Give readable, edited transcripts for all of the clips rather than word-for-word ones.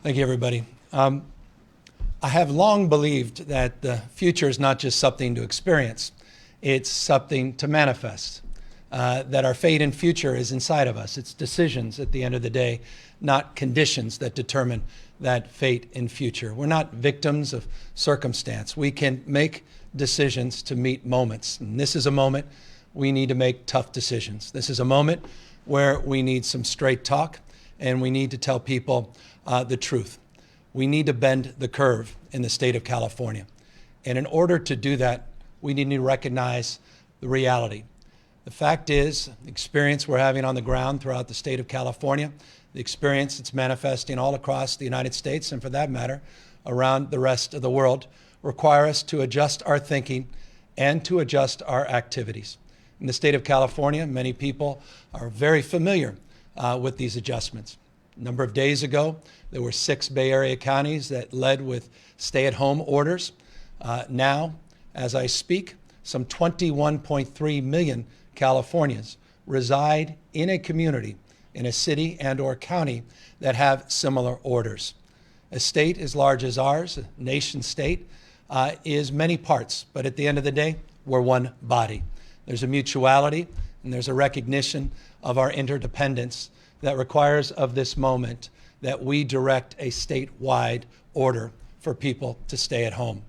Thank you, everybody. I have long believed that the future is not just something to experience, it's something to manifest. That our fate and future is inside of us. It's decisions at the end of the day, not conditions that determine that fate and future. We're not victims of circumstance. We can make decisions to meet moments. And this is a moment we need to make tough decisions. This is a moment where we need some straight talk and we need to tell people the truth. We need to bend the curve in the state of California. And in order to do that, we need to recognize the reality. The fact is, the experience we're having on the ground throughout the state of California, the experience that's manifesting all across the United States, and for that matter, around the rest of the world, require us to adjust our thinking and to adjust our activities. In the state of California, many people are very familiar with these adjustments. A number of days ago, there were 6 Bay Area counties that led with stay-at-home orders. Now, as I speak, some 21.3 million Californians reside in a community, in a city and or county that have similar orders. A state as large as ours, a nation state, is many parts, but at the end of the day, we're one body. There's a mutuality and there's a recognition of our interdependence that requires of this moment that we direct a statewide order for people to stay at home.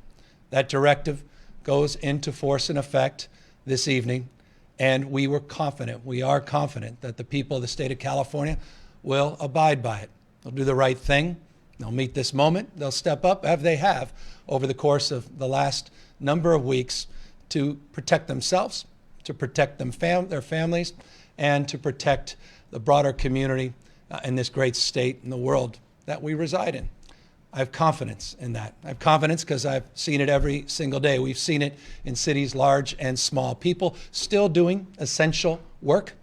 That directive goes into force and effect this evening, and we are confident that the people of the state of California will abide by it. They'll do the right thing. They'll meet this moment. They'll step up, as they have over the course of the last number of weeks, to protect themselves, to protect their families, and to protect the broader community in this great state in the world that we reside in. I have confidence in that. I have confidence because I've seen it every single day. We've seen it in cities large and small. People still doing essential work.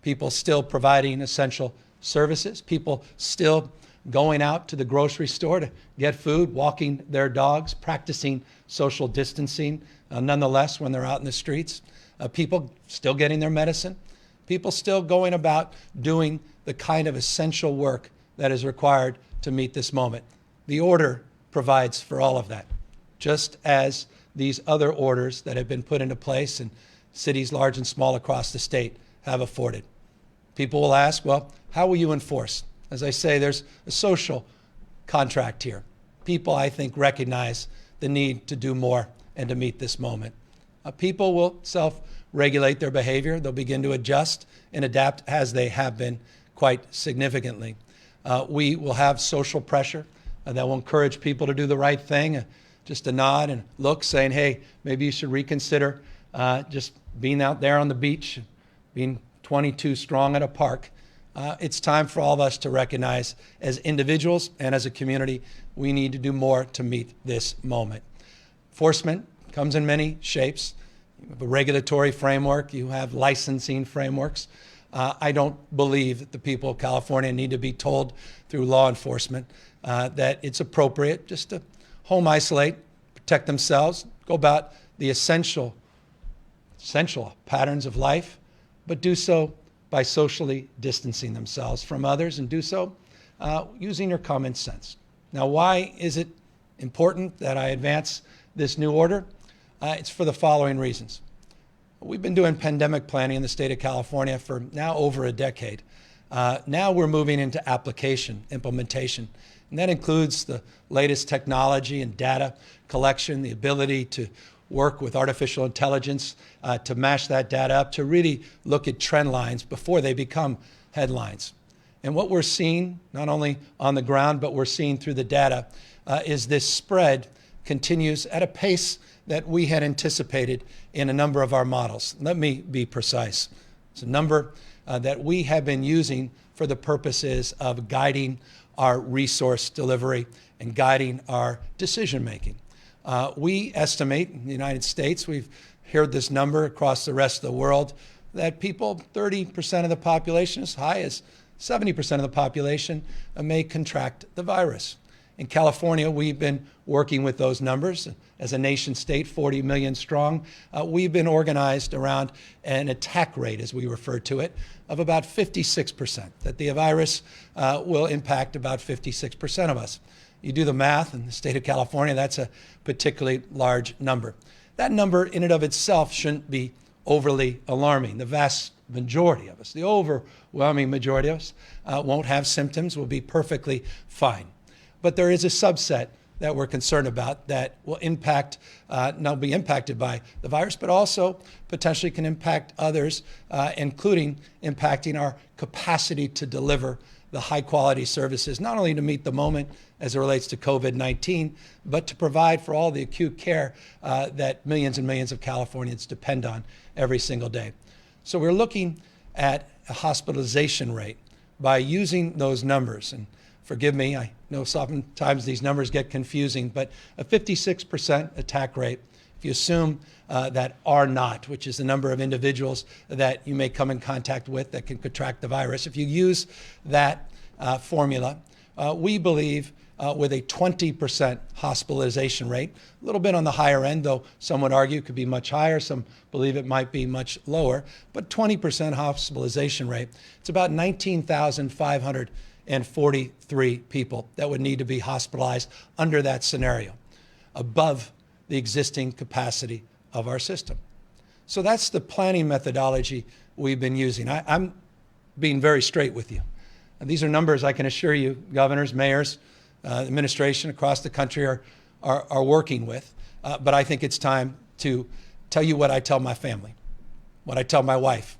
People still providing essential services. People still going out to the grocery store to get food, walking their dogs, practicing social distancing, nonetheless, when they're out in the streets. People still getting their medicine. People still going about doing the kind of essential work that is required to meet this moment. The order provides for all of that, just as these other orders that have been put into place in cities large and small across the state have afforded. People will ask, well, how will you enforce? As I say, there's a social contract here. People, I think, recognize the need to do more and to meet this moment. People will self-regulate their behavior. They'll begin to adjust and adapt as they have been quite significantly. We will have social pressure that will encourage people to do the right thing, just a nod and look saying, hey, maybe you should reconsider just being out there on the beach, being 22 strong at a park. It's time for all of us to recognize as individuals and as a community, we need to do more to meet this moment. Enforcement comes in many shapes. You have a regulatory framework, you have licensing frameworks. I don't believe that the people of California need to be told through law enforcement that it's appropriate just to home isolate, protect themselves, go about the essential patterns of life, but do so by socially distancing themselves from others and do so using your common sense. Now, why is it important that I advance this new order? It's for the following reasons. We've been doing pandemic planning in the state of California for now over a decade. Now we're moving into application, implementation, and that includes the latest technology and data collection, the ability to work with artificial intelligence to mash that data up, to really look at trend lines before they become headlines. And what we're seeing, not only on the ground, but we're seeing through the data, is this spread continues at a pace that we had anticipated in a number of our models. Let me be precise. It's a number that we have been using for the purposes of guiding our resource delivery and guiding our decision making. We estimate in the United States, we've heard this number across the rest of the world, that people, 30% of the population, as high as 70% of the population, may contract the virus. In California, we've been working with those numbers. As a nation state, 40 million strong, we've been organized around an attack rate, as we refer to it, of about 56%, that the virus will impact about 56% of us. You do the math in the state of California, that's a particularly large number. That number in and of itself shouldn't be overly alarming. The vast majority of us, the overwhelming majority of us, won't have symptoms, will be perfectly fine. But there is a subset that we're concerned about that will impact, not be impacted by the virus, but also potentially can impact others, including impacting our capacity to deliver the high quality services, not only to meet the moment as it relates to COVID-19, but to provide for all the acute care that millions and millions of Californians depend on every single day. So we're looking at a hospitalization rate by using those numbers. And forgive me, I know sometimes these numbers get confusing, but a 56% attack rate, if you assume that R naught, which is the number of individuals that you may come in contact with that can contract the virus, if you use that formula, we believe with a 20% hospitalization rate, a little bit on the higher end, though some would argue it could be much higher, some believe it might be much lower, but 20% hospitalization rate, it's about 19,543 people that would need to be hospitalized under that scenario, above the existing capacity of our system. So that's the planning methodology we've been using. I'm being very straight with you. And these are numbers I can assure you governors, mayors, administration across the country are working with. But I think it's time to tell you what I tell my family, what I tell my wife,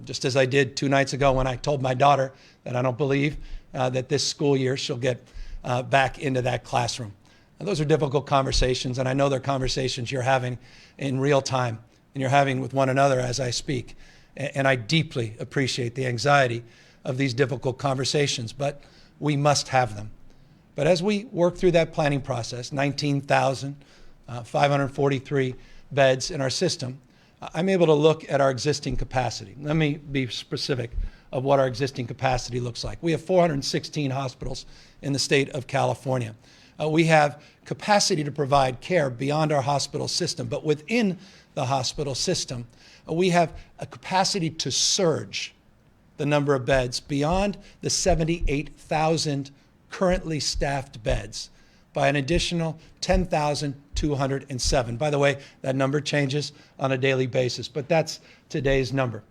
just as I did 2 nights ago when I told my daughter that I don't believe that this school year she'll get back into that classroom. Now, those are difficult conversations, and I know they're conversations you're having in real time, and you're having with one another as I speak. And I deeply appreciate the anxiety of these difficult conversations, but we must have them. But as we work through that planning process, 19,543 beds in our system, I'm able to look at our existing capacity. Let me be specific of what our existing capacity looks like. We have 416 hospitals in the state of California. We have capacity to provide care beyond our hospital system, but within the hospital system, we have a capacity to surge the number of beds beyond the 78,000 currently staffed beds by an additional 10,207. By the way, that number changes on a daily basis, but that's today's number.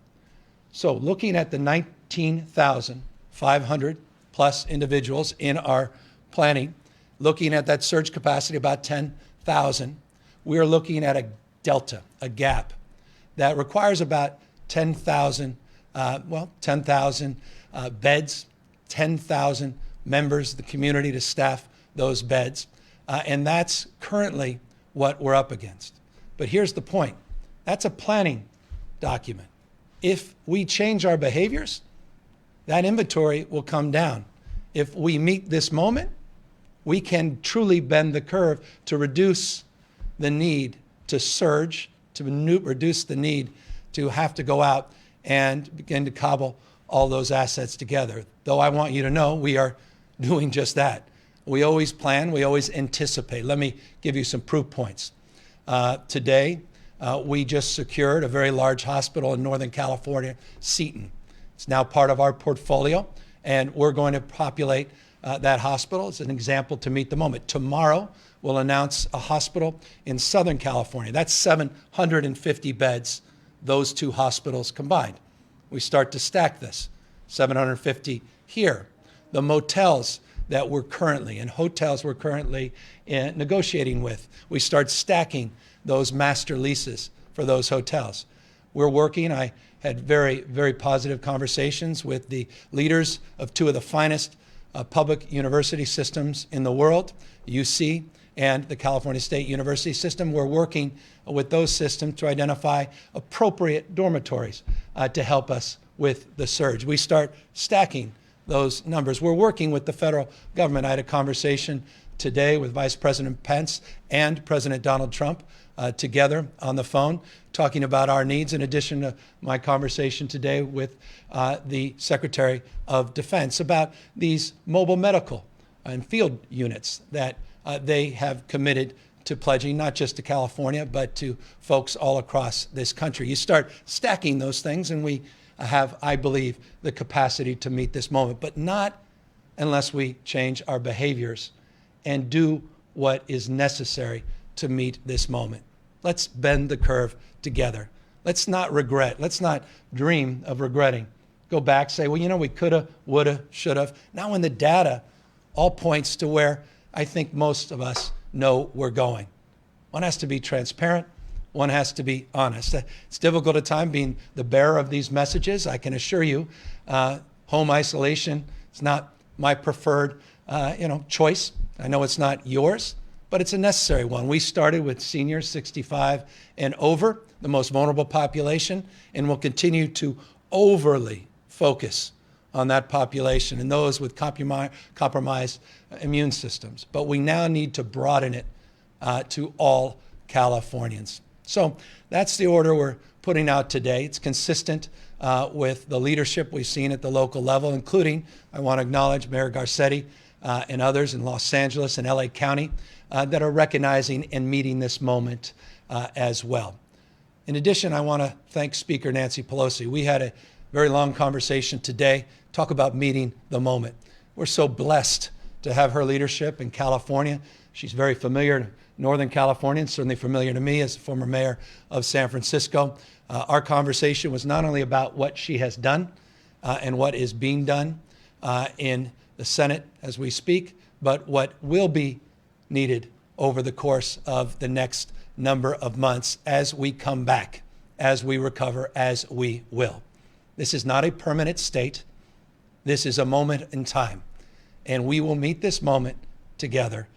So looking at the 19,500 plus individuals in our planning, looking at that surge capacity, about 10,000, we are looking at a delta, a gap, that requires about 10,000 beds, 10,000 members of the community to staff those beds. And that's currently what we're up against. But here's the point. That's a planning document. If we change our behaviors, that inventory will come down. If we meet this moment, we can truly bend the curve to reduce the need to surge, to reduce the need to have to go out and begin to cobble all those assets together. Though I want you to know we are doing just that. We always plan, we always anticipate. Let me give you some proof points. Today, we just secured a very large hospital in Northern California, Seton. It's now part of our portfolio, and we're going to populate that hospital. It's an example to meet the moment. Tomorrow, we'll announce a hospital in Southern California. That's 750 beds, those 2 hospitals combined. We start to stack this, 750 here. The motels that we're currently, and hotels we're currently negotiating with, we start stacking those master leases for those hotels. We're working, I had very, very positive conversations with the leaders of 2 of the finest public university systems in the world, UC and the California State University system. We're working with those systems to identify appropriate dormitories to help us with the surge. We start stacking those numbers. We're working with the federal government. I had a conversation today with Vice President Pence and President Donald Trump together on the phone, talking about our needs, in addition to my conversation today with the Secretary of Defense about these mobile medical and field units that they have committed to pledging, not just to California, but to folks all across this country. You start stacking those things, and we have, I believe, the capacity to meet this moment, but not unless we change our behaviors and do what is necessary to meet this moment. Let's bend the curve together. Let's not regret. Let's not dream of regretting. Go back, say, well, we coulda, woulda, shoulda. Now when the data all points to where I think most of us know we're going. One has to be transparent. One has to be honest. It's difficult at times being the bearer of these messages. I can assure you, home isolation is not my preferred, choice. I know it's not yours, but it's a necessary one. We started with seniors 65 and over, the most vulnerable population, and will continue to overly focus on that population and those with compromised immune systems. But we now need to broaden it to all Californians. So that's the order we're putting out today. It's consistent with the leadership we've seen at the local level, including, I want to acknowledge Mayor Garcetti and others in Los Angeles and LA County that are recognizing and meeting this moment as well. In addition, I want to thank Speaker Nancy Pelosi. We had a very long conversation today, talk about meeting the moment. We're so blessed to have her leadership in California. She's very familiar to Northern Californians, certainly familiar to me as the former mayor of San Francisco. Our conversation was not only about what she has done and what is being done in the Senate as we speak, but what will be needed over the course of the next number of months as we come back, as we recover, as we will. This is not a permanent state. This is a moment in time. And we will meet this moment together.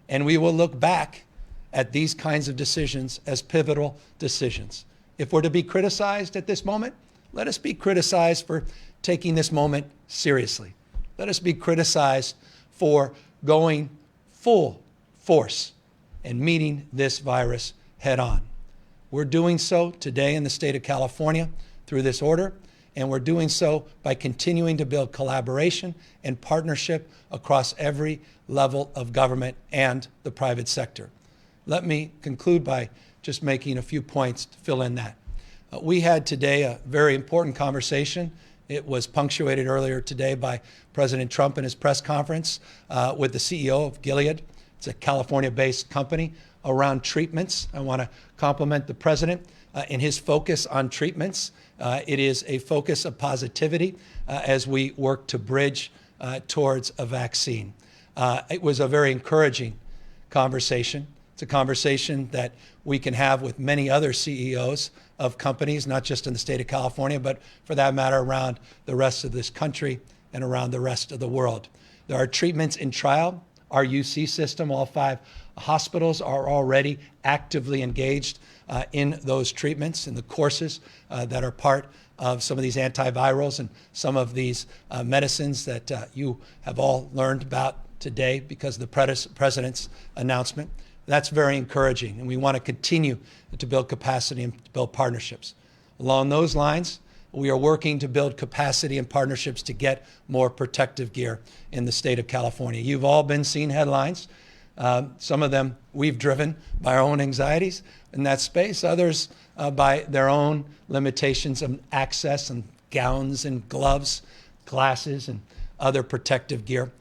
And we will look back at these kinds of decisions as pivotal decisions. If we're to be criticized at this moment, let us be criticized for taking this moment seriously. Let us be criticized for going full force and meeting this virus head on. We're doing so today in the state of California through this order, and we're doing so by continuing to build collaboration and partnership across every level of government and the private sector. Let me conclude by just making a few points to fill in that. We had today a very important conversation. It was punctuated earlier today by President Trump in his press conference with the CEO of Gilead. It's a California-based company around treatments. I want to compliment the president in his focus on treatments. It is a focus of positivity as we work to bridge towards a vaccine. It was a very encouraging conversation. It's a conversation that we can have with many other CEOs of companies, not just in the state of California, but for that matter, around the rest of this country and around the rest of the world. There are treatments in trial. Our UC system, all 5 hospitals are already actively engaged in those treatments, in the courses that are part of some of these antivirals and some of these medicines that you have all learned about today because of the president's announcement. That's very encouraging, and we want to continue to build capacity and to build partnerships. Along those lines, we are working to build capacity and partnerships to get more protective gear in the state of California. You've all been seeing headlines. Some of them we've driven by our own anxieties in that space, others by their own limitations of access and gowns and gloves, glasses, and other protective gear.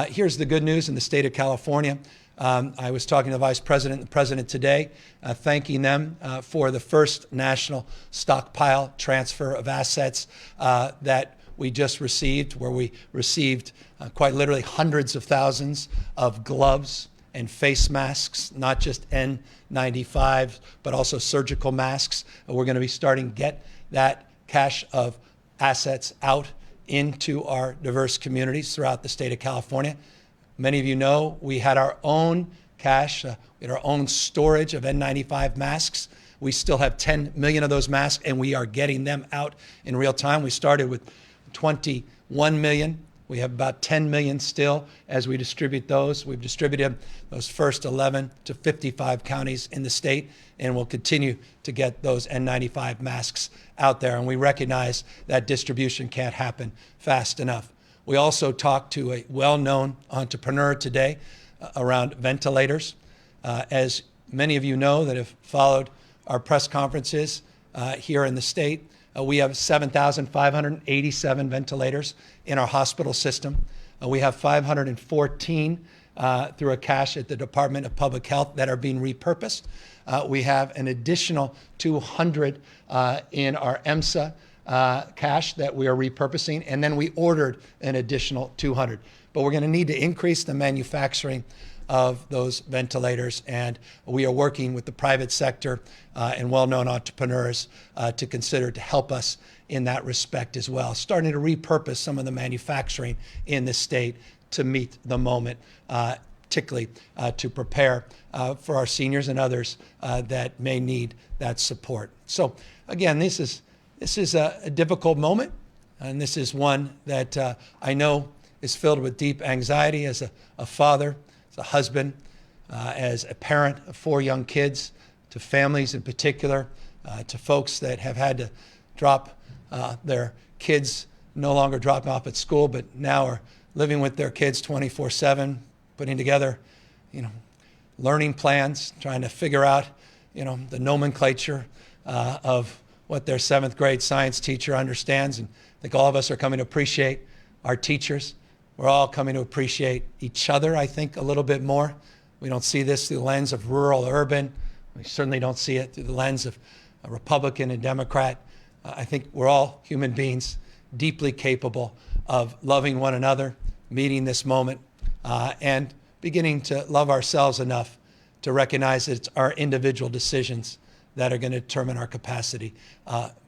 Here's the good news in the state of California. I was talking to the Vice President and the President today, thanking them for the first national stockpile transfer of assets that we just received, where we received quite literally hundreds of thousands of gloves and face masks, not just N95s, but also surgical masks. We're going to be starting to get that cache of assets out into our diverse communities throughout the state of California. Many of you know we had our own cache, we had our own storage of N95 masks. We still have 10 million of those masks, and we are getting them out in real time. We started with 21 million. We have about 10 million still as we distribute those. We've distributed those first 11 to 55 counties in the state, and we'll continue to get those N95 masks out there. And we recognize that distribution can't happen fast enough. We also talked to a well-known entrepreneur today around ventilators. As many of you know that have followed our press conferences here in the state, we have 7,587 ventilators in our hospital system. We have 514 through a cache at the Department of Public Health that are being repurposed. We have an additional 200 in our EMSA cache that we are repurposing, and then we ordered an additional 200. But we're going to need to increase the manufacturing of those ventilators, and we are working with the private sector and well-known entrepreneurs to consider to help us in that respect as well, starting to repurpose some of the manufacturing in the state to meet the moment, particularly to prepare for our seniors and others that may need that support. So again, this is a difficult moment, and this is one that I know is filled with deep anxiety as a father, as a husband, as a parent of 4 young kids, to families in particular, to folks that have had to drop their kids, no longer drop off at school, but now are living with their kids 24/7, putting together, learning plans, trying to figure out, the nomenclature of what their 7th grade science teacher understands. And I think all of us are coming to appreciate our teachers. We're all coming to appreciate each other, I think, a little bit more. We don't see this through the lens of rural, urban. We certainly don't see it through the lens of a Republican and Democrat. I think we're all human beings, deeply capable of loving one another, meeting this moment, and beginning to love ourselves enough to recognize that it's our individual decisions that are going to determine our capacity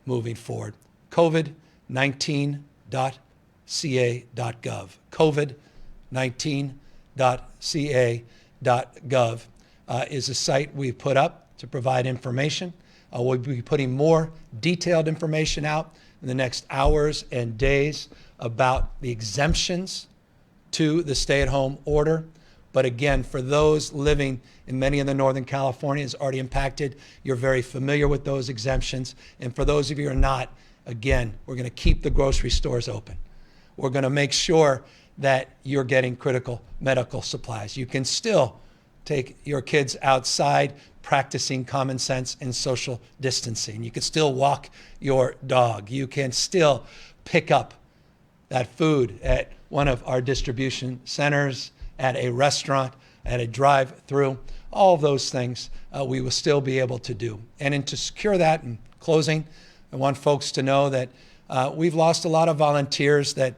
moving forward. COVID19.ca.gov. COVID19.ca.gov is a site we put up to provide information. We'll be putting more detailed information out in the next hours and days about the exemptions to the stay-at-home order. But again, for those living in many of the Northern California is already impacted, you're very familiar with those exemptions. And for those of you who are not, again, we're going to keep the grocery stores open. We're going to make sure that you're getting critical medical supplies. You can still take your kids outside practicing common sense and social distancing. You can still walk your dog. You can still pick up that food at one of our distribution centers, at a restaurant, at a drive-through. All of those things we will still be able to do. And to secure that, in closing, I want folks to know that we've lost a lot of volunteers that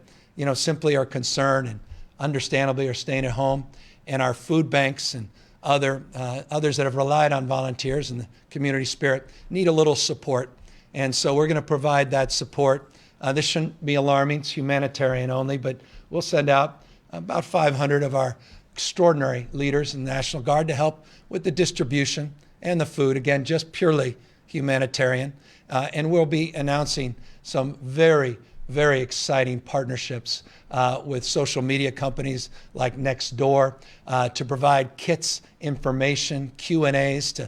simply are concerned and understandably are staying at home. And our food banks and others that have relied on volunteers and the community spirit need a little support. And so we're going to provide that support. This shouldn't be alarming. It's humanitarian only, but we'll send out about 500 of our extraordinary leaders in the National Guard to help with the distribution and the food. Again, just purely humanitarian. And we'll be announcing some very, very exciting partnerships with social media companies like Nextdoor to provide kits, information, Q&As to,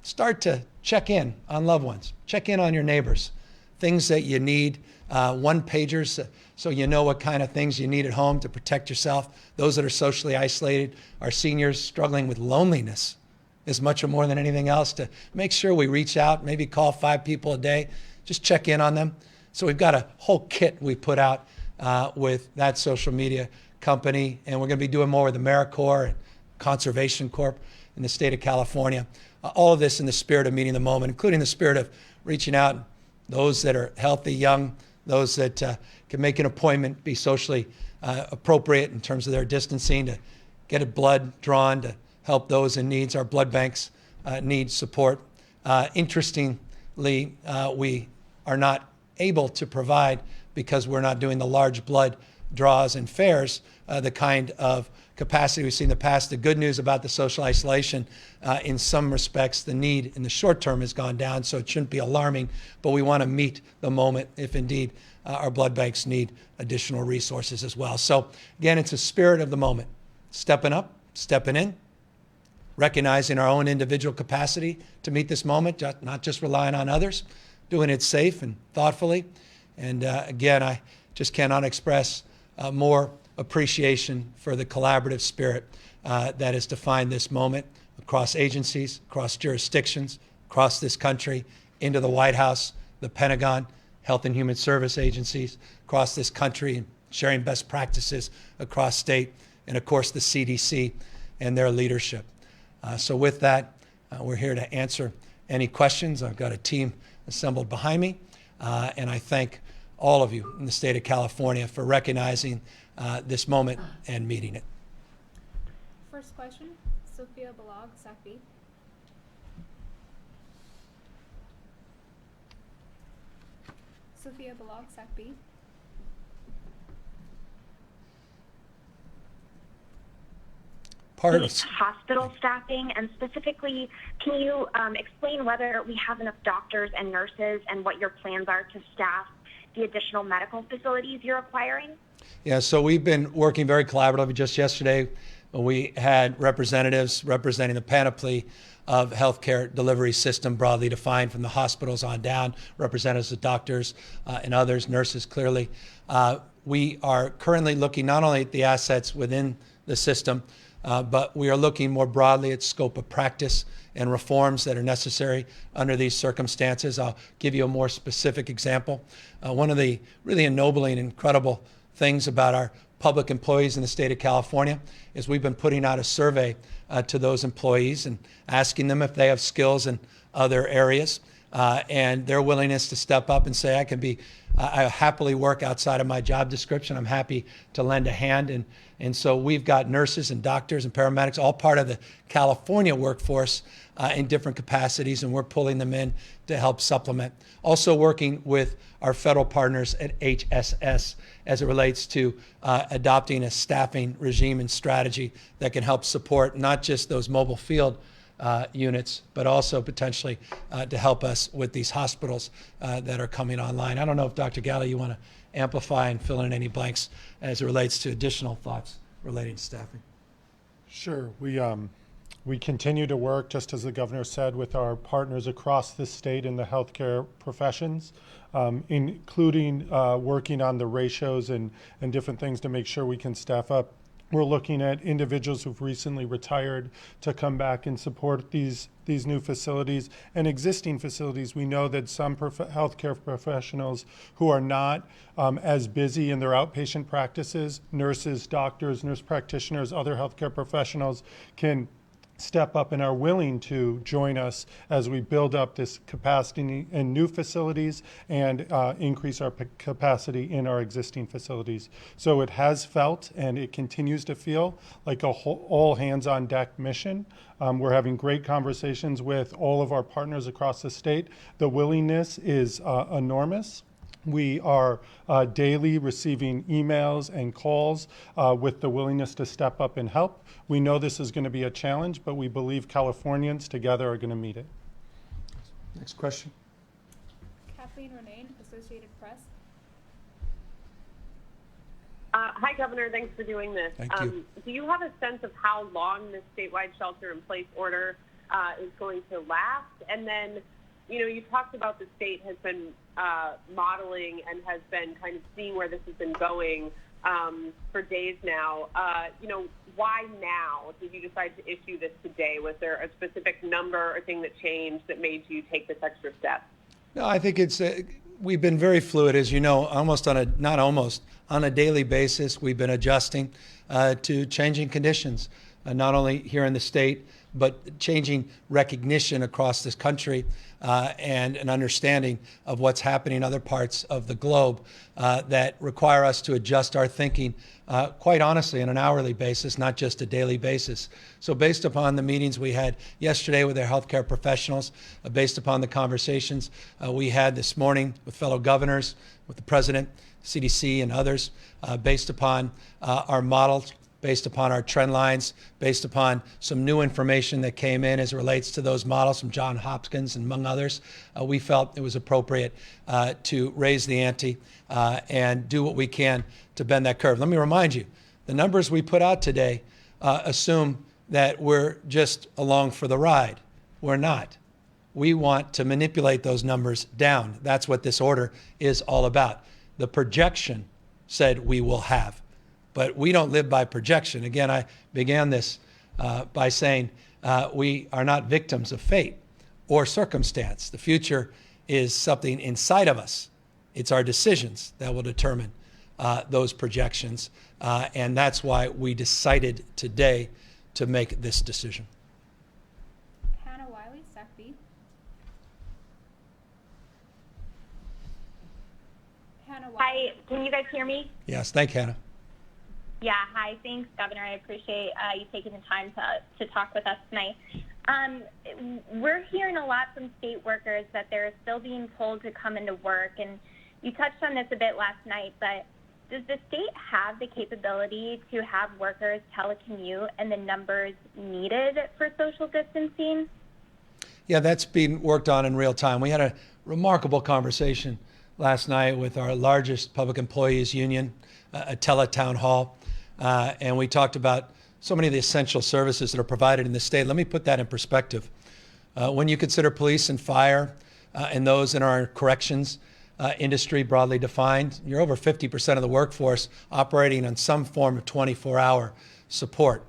start to check in on loved ones, check in on your neighbors, things that you need, one-pagers so you know what kind of things you need at home to protect yourself. Those that are socially isolated, our seniors struggling with loneliness as much or more than anything else, to make sure we reach out, maybe call 5 people a day, just check in on them. So we've got a whole kit we put out with that social media company, and we're going to be doing more with AmeriCorps and Conservation Corp in the state of California. All of this in the spirit of meeting the moment, including the spirit of reaching out those that are healthy, young, those that can make an appointment, be socially appropriate in terms of their distancing, to get a blood drawn to help those in needs. Our blood banks need support. Interestingly, we are not able to provide, because we're not doing the large blood draws and fairs, the kind of capacity we've seen in the past. The good news about the social isolation, in some respects, the need in the short term has gone down, so it shouldn't be alarming, but we want to meet the moment if indeed our blood banks need additional resources as well. So again, it's a spirit of the moment, stepping up, stepping in, recognizing our own individual capacity to meet this moment, not just relying on others, doing it safe and thoughtfully. And again, I just cannot express more appreciation for the collaborative spirit that has defined this moment across agencies, across jurisdictions, across this country, into the White House, the Pentagon, Health and Human Service agencies across this country, sharing best practices across state, and of course the CDC and their leadership. So with that, we're here to answer any questions. I've got a team assembled behind me, and I thank all of you in the state of California for recognizing this moment and meeting it. First question, Sophia Balog, SACB. Sophia Balog, SACB. Part of hospital staffing, and specifically, can you explain whether we have enough doctors and nurses and what your plans are to staff the additional medical facilities you're acquiring? Yeah, so we've been working very collaboratively. Just yesterday, we had representatives representing the panoply of healthcare delivery system broadly defined from the hospitals on down, representatives of doctors and others, nurses clearly. We are currently looking not only at the assets within the system, but we are looking more broadly at scope of practice and reforms that are necessary under these circumstances. I'll give you a more specific example. One of the really ennobling, incredible things about our public employees in the state of California is we've been putting out a survey to those employees and asking them if they have skills in other areas and their willingness to step up and say, I happily work outside of my job description. I'm happy to lend a hand. And so we've got nurses and doctors and paramedics, all part of the California workforce in different capacities, and we're pulling them in to help supplement. Also working with our federal partners at HSS as it relates to adopting a staffing regime and strategy that can help support not just those mobile field units, but also potentially to help us with these hospitals that are coming online. I don't know if Dr. Galley, you want to amplify and fill in any blanks as it relates to additional thoughts relating to staffing. Sure. We continue to work, just as the governor said, with our partners across the state in the healthcare professions, including working on the ratios and different things to make sure we can staff up. We're looking at individuals who've recently retired to come back and support these new facilities and existing facilities. We know that some healthcare professionals who are not as busy in their outpatient practices, nurses, doctors, nurse practitioners, other healthcare professionals can step up and are willing to join us as we build up this capacity in new facilities and increase our capacity in our existing facilities. So it has felt, and it continues to feel, like a all hands on deck mission. We're having great conversations with all of our partners across the state. The willingness is enormous. We are daily receiving emails and calls with the willingness to step up and help. We know this is going to be a challenge, but we believe Californians together are going to meet it. Next question. Kathleen Renane, Associated Press. Hi, Governor. Thanks for doing this. Thank you. Do you have a sense of how long this statewide shelter-in-place order is going to last? And then, you talked about the state has been modeling and has been kind of seeing where this has been going for days now. Why now did you decide to issue this today? Was there a specific number or thing that changed that made you take this extra step? No, I think we've been very fluid, as you know, on a daily basis. We've been adjusting to changing conditions, not only here in the state, but changing recognition across this country and an understanding of what's happening in other parts of the globe that require us to adjust our thinking, quite honestly, on an hourly basis, not just a daily basis. So based upon the meetings we had yesterday with our healthcare professionals, based upon the conversations we had this morning with fellow governors, with the president, CDC, and others, based upon our models, based upon our trend lines, based upon some new information that came in as it relates to those models from Johns Hopkins and among others, we felt it was appropriate to raise the ante and do what we can to bend that curve. Let me remind you, the numbers we put out today assume that we're just along for the ride. We're not. We want to manipulate those numbers down. That's what this order is all about. The projection said we will have. But we don't live by projection. Again, I began this by saying we are not victims of fate or circumstance. The future is something inside of us. It's our decisions that will determine those projections. And that's why we decided today to make this decision. Hannah Wiley, SAC B. Hannah Wiley. Hi, can you guys hear me? Yes, thank you, Hannah. Yeah, hi. Thanks, Governor. I appreciate you taking the time to talk with us tonight. We're hearing a lot from state workers that they're still being told to come into work, and you touched on this a bit last night, but does the state have the capability to have workers telecommute and the numbers needed for social distancing? Yeah, that's being worked on in real time. We had a remarkable conversation last night with our largest public employees union, a teletown hall, and we talked about so many of the essential services that are provided in the state. Let me put that in perspective. When you consider police and fire and those in our corrections industry broadly defined, you're over 50% of the workforce operating on some form of 24-hour support.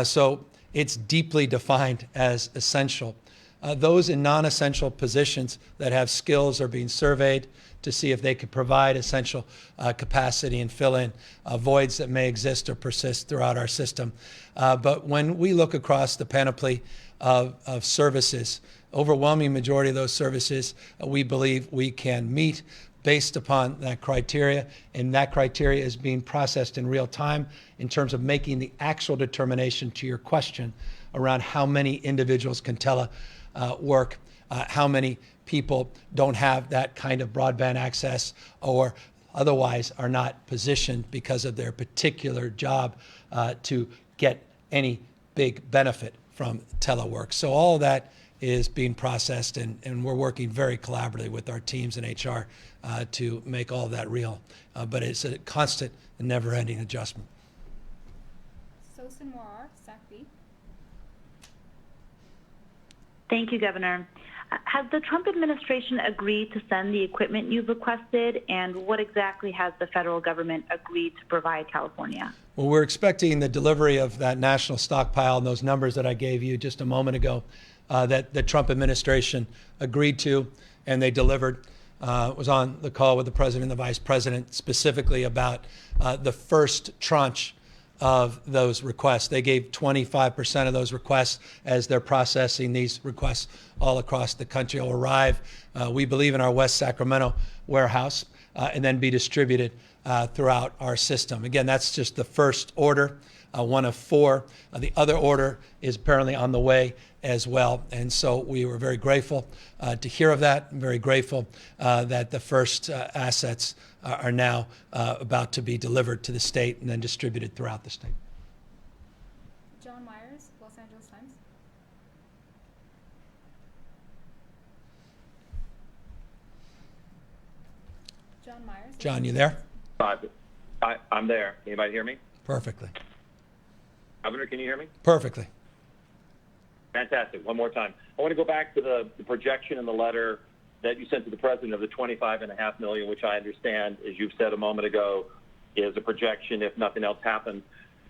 So it's deeply defined as essential. Those in non-essential positions that have skills are being surveyed to see if they could provide essential capacity and fill in voids that may exist or persist throughout our system. But when we look across the panoply of services, overwhelming majority of those services we believe we can meet based upon that criteria, and that criteria is being processed in real time in terms of making the actual determination to your question around how many individuals can telework, how many people don't have that kind of broadband access or otherwise are not positioned because of their particular job to get any big benefit from telework. So all of that is being processed, and we're working very collaboratively with our teams in HR to make all of that real. But it's a constant and never-ending adjustment. Sosan Morar, SAC B. Thank you, Governor. Has the Trump administration agreed to send the equipment you've requested, and what exactly has the federal government agreed to provide California? Well, we're expecting the delivery of that national stockpile and those numbers that I gave you just a moment ago that the Trump administration agreed to, and they delivered. Was on the call with the president and the vice president specifically about the first tranche of those requests. They gave 25% of those requests as they're processing these requests all across the country. Will arrive, we believe, in our West Sacramento warehouse and then be distributed throughout our system. Again, that's just the first order, one of 4. The other order is apparently on the way as well. And so we were very grateful to hear of that. I'm very grateful that the first assets are now about to be delivered to the state and then distributed throughout the state. John Myers, Los Angeles Times. John Myers. John, you there? I'm there. Anybody hear me? Perfectly. Governor, can you hear me? Perfectly. Fantastic. One more time. I want to go back to the projection in the letter that you sent to the president of the $25.5 million, which I understand, as you've said a moment ago, is a projection if nothing else happens.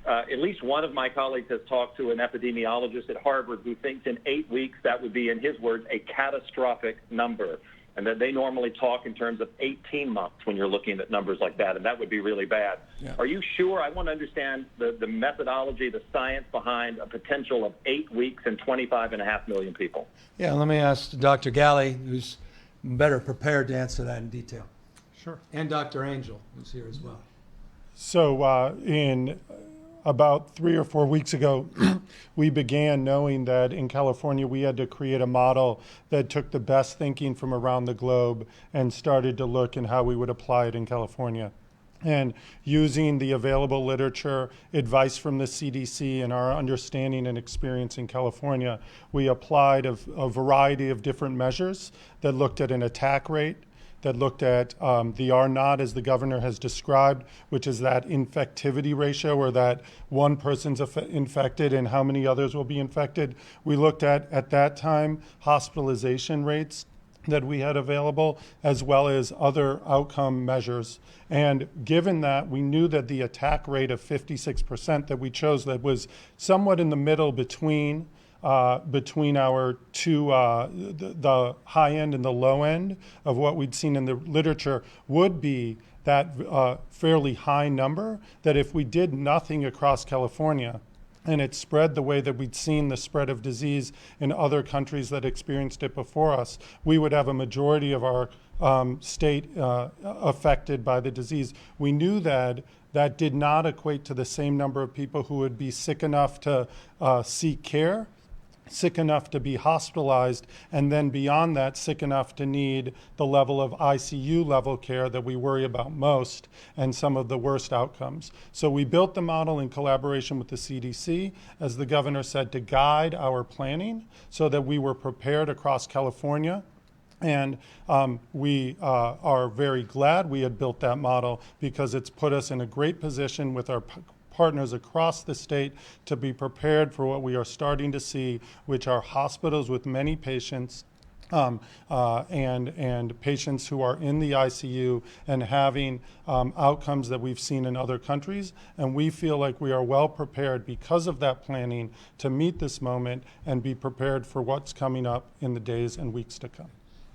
At least one of my colleagues has talked to an epidemiologist at Harvard who thinks in 8 weeks that would be, in his words, a catastrophic number, and that they normally talk in terms of 18 months when you're looking at numbers like that, and that would be really bad. Yeah. Are you sure? I want to understand the methodology, the science behind a potential of 8 weeks and 25.5 million people. Yeah, let me ask Dr. Galley, who's better prepared to answer that in detail. Sure. And Dr. Angel, who's here as well. So in about 3 or 4 weeks ago, we began knowing that in California we had to create a model that took the best thinking from around the globe and started to look in how we would apply it in California. And using the available literature, advice from the CDC, and our understanding and experience in California, we applied a variety of different measures that looked at an attack rate, that looked at the R0, as the governor has described, which is that infectivity ratio, or that one person's infected and how many others will be infected. We looked at that time, hospitalization rates, that we had available, as well as other outcome measures. And given that, we knew that the attack rate of 56% that we chose, that was somewhat in the middle between our two, the high end and the low end of what we'd seen in the literature, would be that fairly high number, that if we did nothing across California, and it spread the way that we'd seen the spread of disease in other countries that experienced it before us, we would have a majority of our state affected by the disease. We knew that that did not equate to the same number of people who would be sick enough to seek care, sick enough to be hospitalized, and then beyond that, sick enough to need the level of ICU level care that we worry about most and some of the worst outcomes. So we built the model in collaboration with the CDC, as the governor said, to guide our planning so that we were prepared across California. And we are very glad we had built that model, because it's put us in a great position with our partners across the state to be prepared for what we are starting to see, which are hospitals with many patients and patients who are in the ICU and having outcomes that we've seen in other countries. And we feel like we are well prepared because of that planning to meet this moment and be prepared for what's coming up in the days and weeks to come.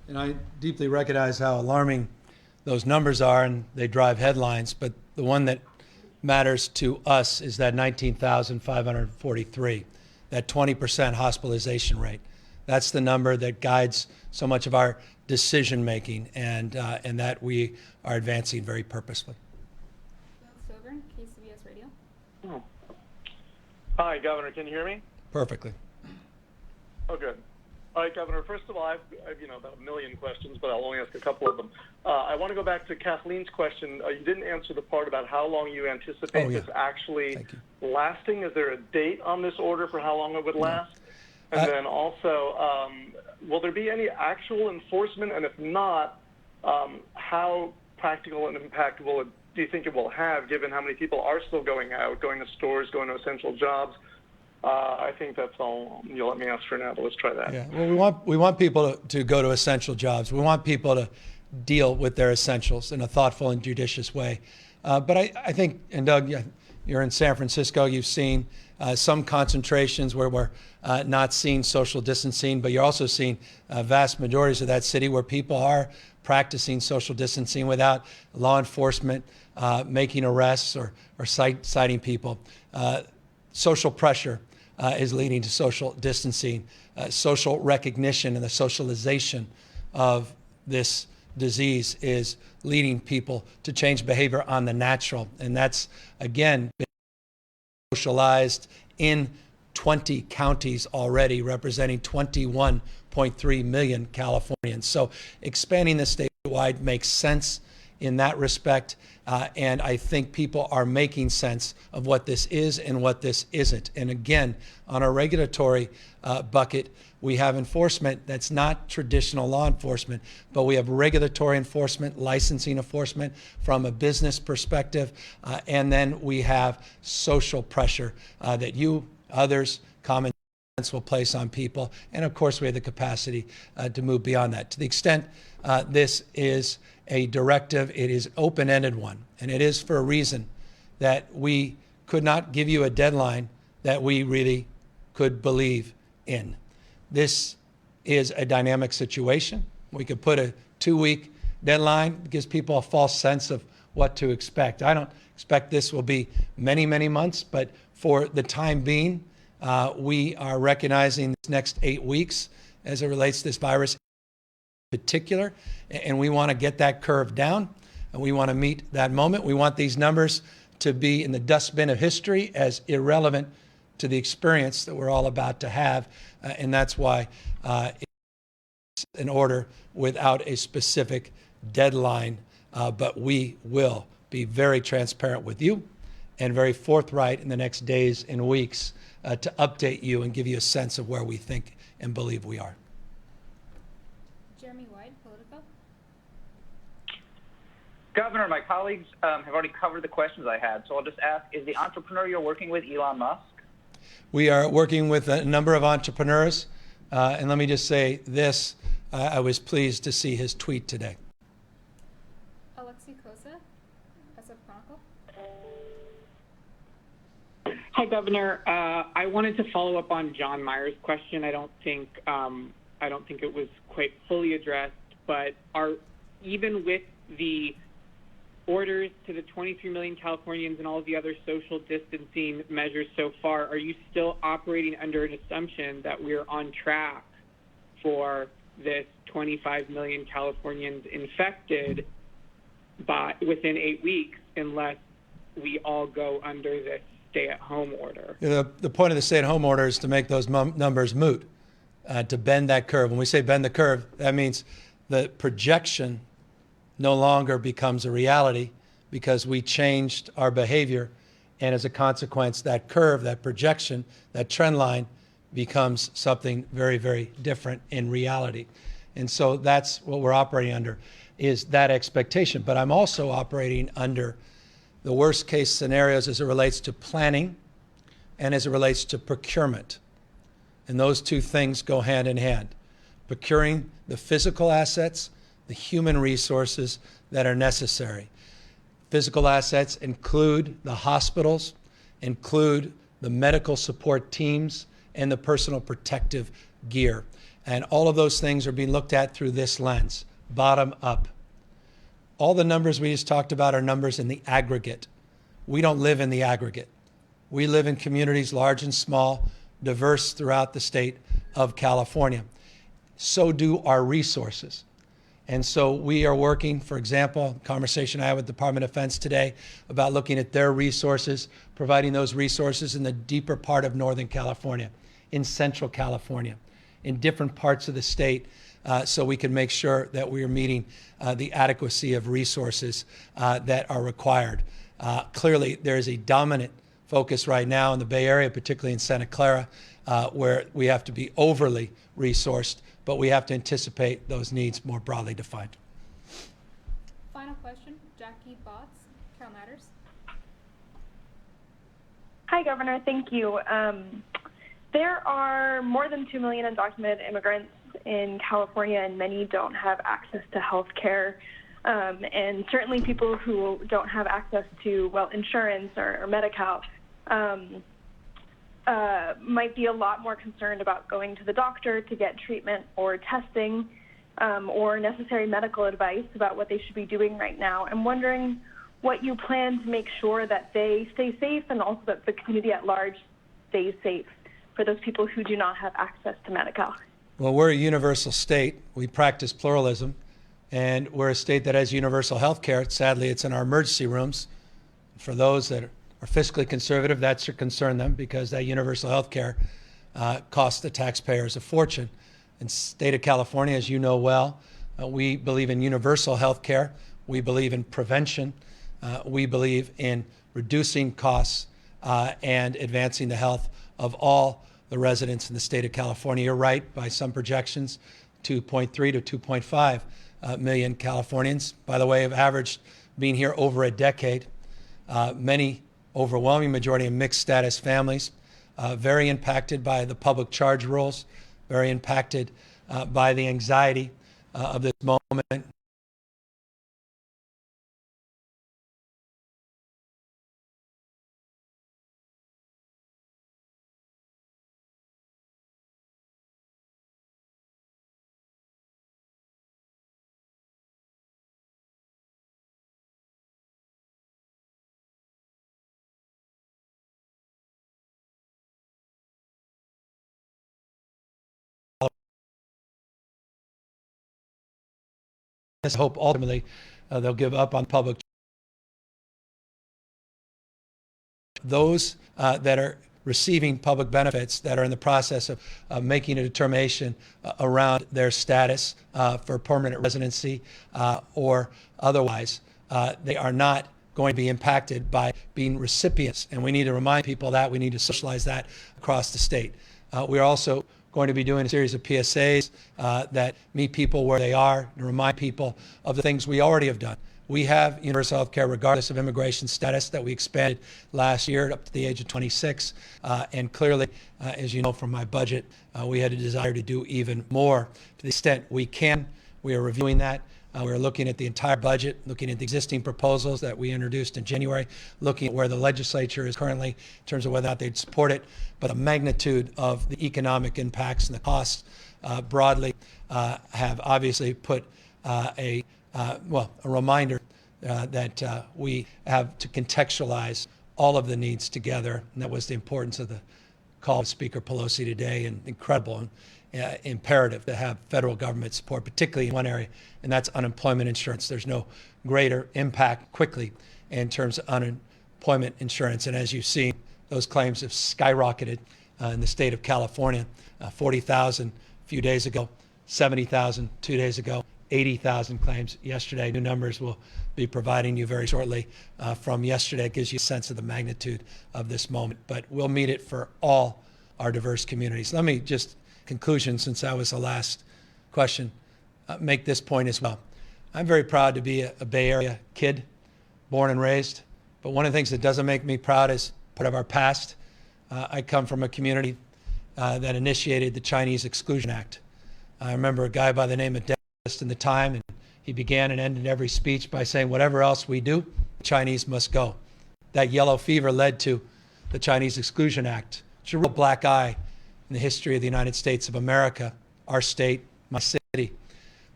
And I deeply recognize how alarming those numbers are, and they drive headlines, but the one that matters to us is that 19,543, that 20% hospitalization rate. That's the number that guides so much of our decision making, and that we are advancing very purposefully. Will Silver, KCBS Radio. Hi, Governor. Can you hear me? Perfectly. Oh, good. All right, Governor. First of all, I've about a million questions, but I'll only ask a couple of them. I want to go back to Kathleen's question. You didn't answer the part about how long you anticipate this actually lasting. Is there a date on this order for how long it would last? And then also, will there be any actual enforcement? And if not, how practical and impactful do you think it will have, given how many people are still going out, going to stores, going to essential jobs? I think that's all you'll let me ask for now, but let's try that. Yeah. Well, we want people to go to essential jobs. We want people to deal with their essentials in a thoughtful and judicious way. But I think, and Doug, you're in San Francisco, you've seen some concentrations where we're not seeing social distancing, but you're also seeing vast majorities of that city where people are practicing social distancing without law enforcement making arrests or citing people. Social pressure is leading to social distancing, social recognition, and the socialization of this disease is leading people to change behavior on the natural. And that's, again, been socialized in 20 counties already, representing 21.3 million Californians. So expanding this statewide makes sense in that respect. And I think people are making sense of what this is and what this isn't. And again, on our regulatory bucket, we have enforcement that's not traditional law enforcement, but we have regulatory enforcement, licensing enforcement from a business perspective, and then we have social pressure that you, others, common sense will place on people. And of course, we have the capacity to move beyond that. To the extent this is a directive, it is open-ended one, and it is for a reason that we could not give you a deadline that we really could believe in. This is a dynamic situation. We could put a 2-week deadline. It gives people a false sense of what to expect. I don't expect this will be many, many months, but for the time being, we are recognizing this next 8 weeks as it relates to this virus in particular, and we want to get that curve down, and we want to meet that moment. We want these numbers to be in the dustbin of history as irrelevant to the experience that we're all about to have, and that's why it's an order without a specific deadline, but we will be very transparent with you and very forthright in the next days and weeks to update you and give you a sense of where we think and believe we are. Jeremy White, Politico. Governor, my colleagues have already covered the questions I had, so I'll just ask, is the entrepreneur you're working with Elon Musk? We are working with a number of entrepreneurs, and let me just say this, I was pleased to see his tweet today. Alexi Kosa, SF Chronicle. Hi, Governor. I wanted to follow up on John Myers' question. I don't think it was quite fully addressed, but even with the orders to the 23 million Californians and all of the other social distancing measures so far, are you still operating under an assumption that we're on track for this 25 million Californians infected within 8 weeks, unless we all go under this stay-at-home order? The point of the stay-at-home order is to make those numbers moot, to bend that curve. When we say bend the curve, that means the projection no longer becomes a reality because we changed our behavior, and as a consequence, that curve, that projection, that trend line becomes something very, very different in reality. And so that's what we're operating under, is that expectation. But I'm also operating under the worst case scenarios as it relates to planning and as it relates to procurement. And those two things go hand in hand. Procuring the physical assets, the human resources that are necessary. Physical assets include the hospitals, include the medical support teams, and the personal protective gear. And all of those things are being looked at through this lens, bottom up. All the numbers we just talked about are numbers in the aggregate. We don't live in the aggregate. We live in communities large and small, diverse throughout the state of California. So do our resources. And so we are working, for example, conversation I had with the Department of Defense today about looking at their resources, providing those resources in the deeper part of Northern California, in Central California, in different parts of the state, so we can make sure that we are meeting the adequacy of resources that are required. Clearly, there is a dominant focus right now in the Bay Area, particularly in Santa Clara, where we have to be overly resourced, but we have to anticipate those needs more broadly defined. Final question, Jackie Botts, Cal Matters. Hi, Governor. Thank you. There are more than 2 million undocumented immigrants in California, and many don't have access to health care. And certainly people who don't have access to, well, insurance or Medi-Cal might be a lot more concerned about going to the doctor to get treatment or testing or necessary medical advice about what they should be doing right now. I'm wondering what you plan to make sure that they stay safe and also that the community at large stays safe for those people who do not have access to Medi-Cal. Well, we're a universal state. We practice pluralism, and we're a state that has universal health care. Sadly, it's in our emergency rooms. For those that are fiscally conservative, that should concern them because that universal health care costs the taxpayers a fortune. In the state of California, as you know well, we believe in universal health care. We believe in prevention. We believe in reducing costs and advancing the health of all the residents in the state of California. You're right, by some projections, 2.3 to 2.5 million Californians, by the way, have averaged being here over a decade. Many, overwhelming majority of mixed status families, very impacted by the public charge rules, very impacted by the anxiety of this moment. I hope ultimately they'll give up on public. Those that are receiving public benefits that are in the process of making a determination around their status for permanent residency or otherwise, they are not going to be impacted by being recipients. And we need to remind people that. We need to socialize that across the state. We're also going to be doing a series of PSAs that meet people where they are and remind people of the things we already have done, We have universal health care regardless of immigration status that we expanded last year up to the age of 26. And clearly, as you know from my budget, we had a desire to do even more. To the extent we can, we are reviewing that. We're looking at the entire budget, looking at the existing proposals that we introduced in January, looking at where the legislature is currently in terms of whether or not they'd support it. But the magnitude of the economic impacts and the costs broadly have obviously put a reminder that we have to contextualize all of the needs together. And that was the importance of the call of Speaker Pelosi today, and incredible imperative to have federal government support, particularly in one area, and that's unemployment insurance. There's no greater impact quickly in terms of unemployment insurance. And as you've seen, those claims have skyrocketed in the state of California. 40,000 a few days ago, 70,000 2 days ago, 80,000 claims yesterday. New numbers will be providing you very shortly from yesterday. It gives you a sense of the magnitude of this moment. But we'll meet it for all our diverse communities. Let me just conclusion, since that was the last question, make this point as well. I'm very proud to be a Bay Area kid, born and raised. But one of the things that doesn't make me proud is part of our past. I come from a community that initiated the Chinese Exclusion Act. I remember a guy by the name of Dennis in the time, and he began and ended every speech by saying, whatever else we do, the Chinese must go. That yellow fever led to the Chinese Exclusion Act. It's a real black eye in the history of the United States of America, our state, my city.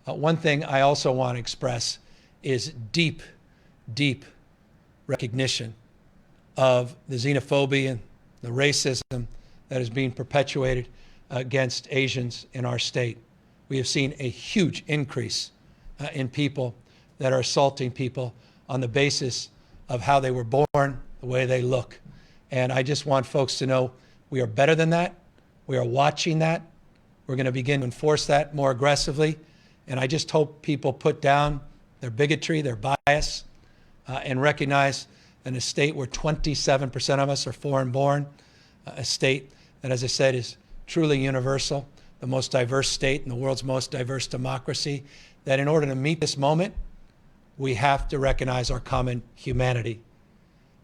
One thing I also want to express is deep, deep recognition of the xenophobia and the racism that is being perpetuated against Asians in our state. We have seen a huge increase in people that are assaulting people on the basis of how they were born, the way they look. And I just want folks to know we are better than that. We are watching that. We're going to begin to enforce that more aggressively. And I just hope people put down their bigotry, their bias, and recognize that in a state where 27% of us are foreign born, a state that, as I said, is truly universal, the most diverse state in the world's most diverse democracy, that in order to meet this moment, we have to recognize our common humanity.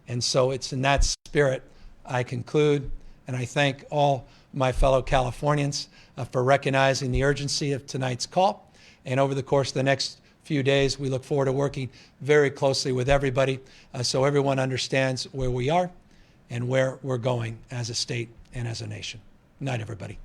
And so it's in that spirit I conclude, and I thank all my fellow Californians for recognizing the urgency of tonight's call. And over the course of the next few days, we look forward to working very closely with everybody so everyone understands where we are and where we're going as a state and as a nation. Good night, everybody.